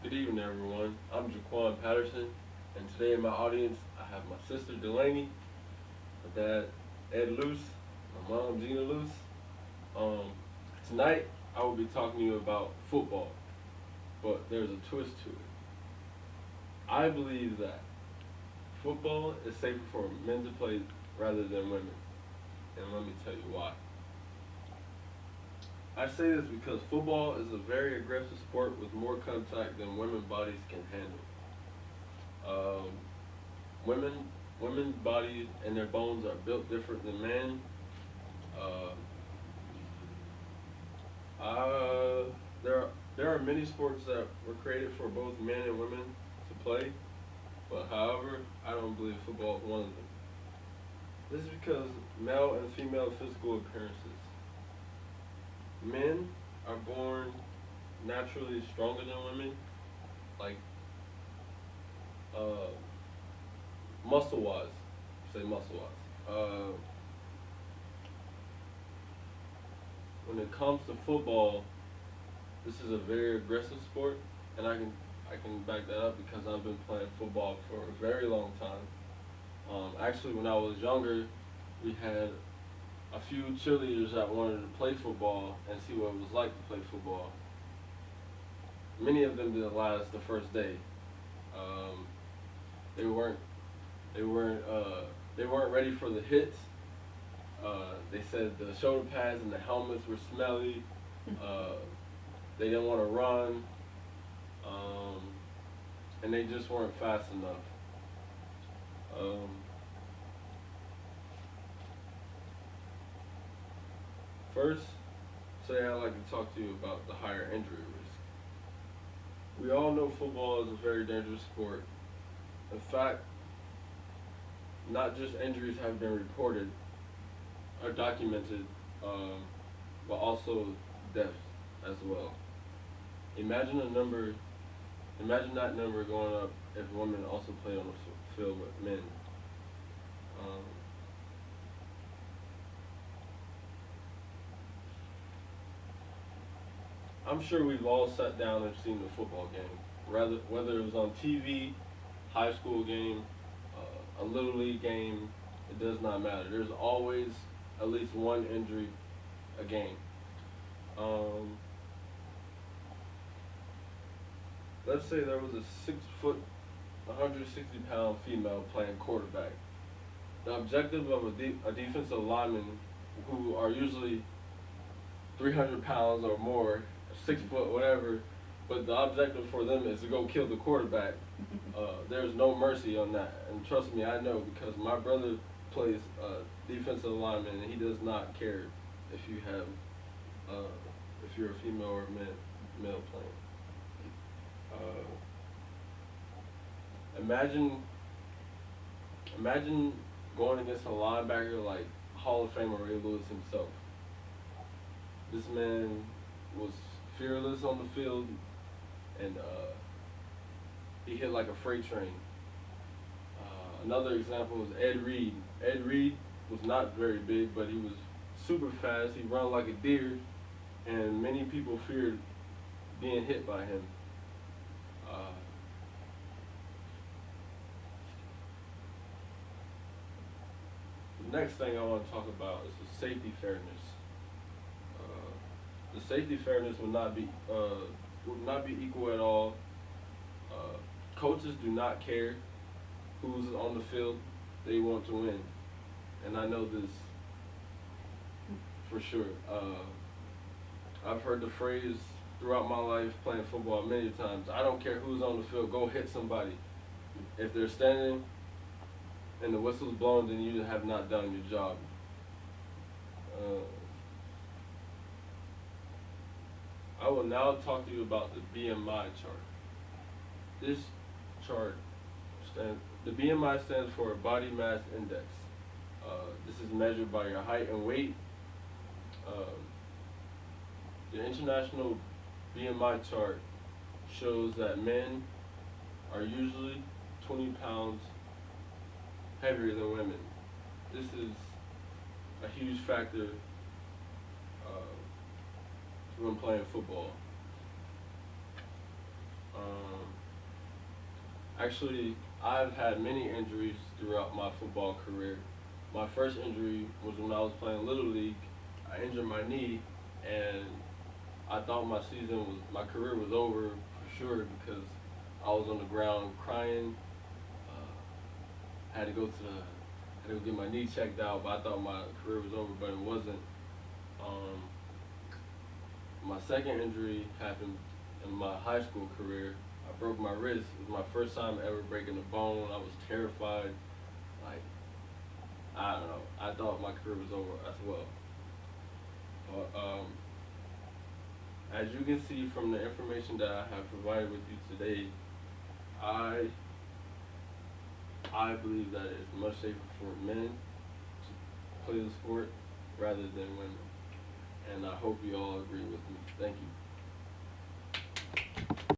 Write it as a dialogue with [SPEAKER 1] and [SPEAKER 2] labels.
[SPEAKER 1] Good evening, everyone. I'm Jaquane Patterson, and today in my audience, I have my sister Delaney, my dad Ed Luce, my mom Gina Luce. Um, Tonight, I will be talking to you about football, but there's a twist to it. I believe that football is safer for men to play rather than women, and let me tell you why. I say this because football is a very aggressive sport with more contact than women's bodies can handle. Um, women, women's bodies and their bones are built different than men. Uh, uh, there are many sports that were created for both men and women to play, but however, I don't believe football is one of them. This is because male and female physical appearances. Men are born naturally stronger than women, like uh, muscle wise. Say muscle wise. When it comes to football, this is a very aggressive sport, and I can back that up because I've been playing football for a very long time. Actually, when I was younger, we had a few cheerleaders that wanted to play football and see what it was like to play football. Many of them didn't last the first day. Um, they weren't they weren't they weren't ready for the hits. They said the shoulder pads and the helmets were smelly. Uh, they didn't want to run, um, and they just weren't fast enough. Um, First, say I'd like to talk to you about the higher injury risk. We all know football is a very dangerous sport. In fact, not just injuries have been reported or documented, um, but also deaths as well. Imagine a number. Imagine that number going up if women also played on the field with men. Um, I'm sure we've all sat down and seen the football game, whether it was on TV, high school game, a little league game. It does not matter. There's always at least one injury a game. Um, let's say there was a 6 foot, 160-pound female playing quarterback. The objective of a defensive lineman, who are usually 300 pounds or more, 6 foot, whatever, but the objective for them is to go kill the quarterback. There's no mercy on that, and trust me, I know because my brother plays defensive lineman, and he does not care if you have, if you're a female or male playing. Imagine, imagine going against a linebacker like Hall of Famer Ray Lewis himself. This man was fearless on the field, and he hit like a freight train. Another example was Ed Reed. Ed Reed was not very big, but he was super fast. He ran like a deer, and many people feared being hit by him. Uh, the next thing I want to talk about is the safety fairness. The safety fairness would not be equal at all. Coaches do not care who's on the field; they want to win, and I know this for sure. I've heard the phrase throughout my life playing football many times. I don't care who's on the field; go hit somebody. If they're standing and the whistle's blown, then you have not done your job. Uh, I will now talk to you about the BMI chart. This chart the BMI stands for Body Mass Index. This is measured by your height and weight. The international BMI chart shows that men are usually 20 pounds heavier than women. This is a huge factor when playing football. Actually, I've had many injuries throughout my football career. My first injury was when I was playing Little League. I injured my knee, and I thought my career was over for sure because I was on the ground crying. Had to go to the, had to go get my knee checked out, but I thought my career was over, but it wasn't. Um, my second injury happened in my high school career. I broke my wrist. It was my first time ever breaking a bone. I was terrified. Like, I don't know. I thought my career was over as well. But, as you can see from the information that I have provided with you today, I I believe that it's much safer for men to play the sport rather than women. And I hope you all agree with me. Thank you.